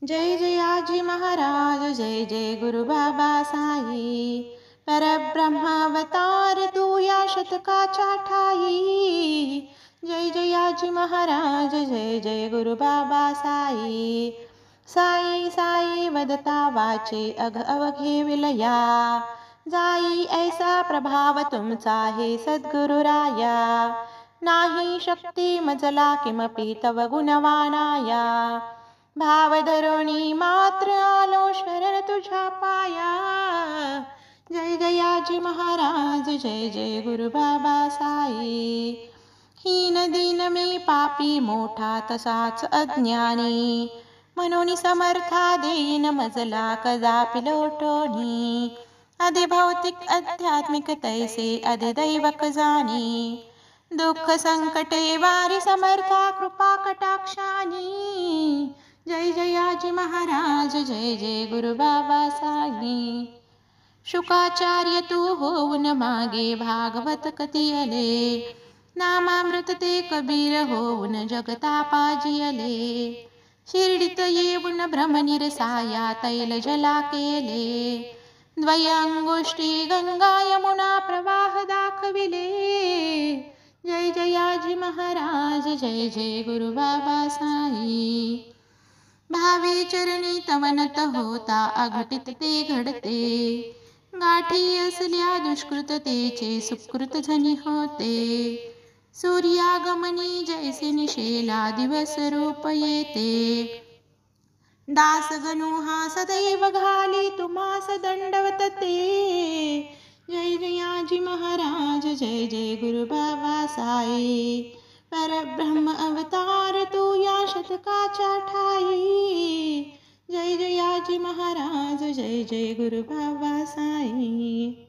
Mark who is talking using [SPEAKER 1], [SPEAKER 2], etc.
[SPEAKER 1] जय जयाजी महाराज जय जय गुरु बाबा साई। परब्रह्मावतार तू या शतकाच्या ठाई। जय जयाजी महाराज जय जय गुरु बाबा साई। साई साई वदता वाचे अघ अवघे विलया। जाई ऐसा प्रभाव तुमचा हे सद्गुरुराया। नाही शक्ती मजला किमपि तव गुणवानाया। भाव धरुणी मात्र आलो शरण तुझ्या पाया। जय जयाजी महाराज जय जय गुरु बाबा साई। हीन दीन मी पापी मोठा तसाच अज्ञानी। म्हणून समर्था देईन मजला कदापि लोटोनी। अधिभौतिक आध्यात्मिक तैसे अधिदैवक जाणी। दुःख संकटे वारी समर्था कृपा कटाक्षानी। जय जयाजी महाराज जय जय गुरु बाबा साई। शुकाचार्य तू होऊन मागे भागवत कथियले। नामामृत ते कबीर होऊन जगता पाजियले। शिर्डीत येऊन भ्रमनिरसाया तैल जला केले। द्वयंगुष्टी गंगा यमुना प्रवाह दाखविले। जय जयाजी महाराज जय जय गुरु बाबा साई। भावे चरणी तवनत होता अघटित ते घडते। गाठी असल्या दुष्कृततेचे सुकृत झनी होते। सूर्यागमनी जैसे निशेला दिवस रूप येते। दास गणू हा सदैव घाली तुम्हास दंडवत ते। जय जयाजी महाराज जय जय गुरु बाबा साई। परब्रह्म अवतार तू या शतकाच्या ठाई। जय जयाजी महाराज जय जय गुरु बाबा साई।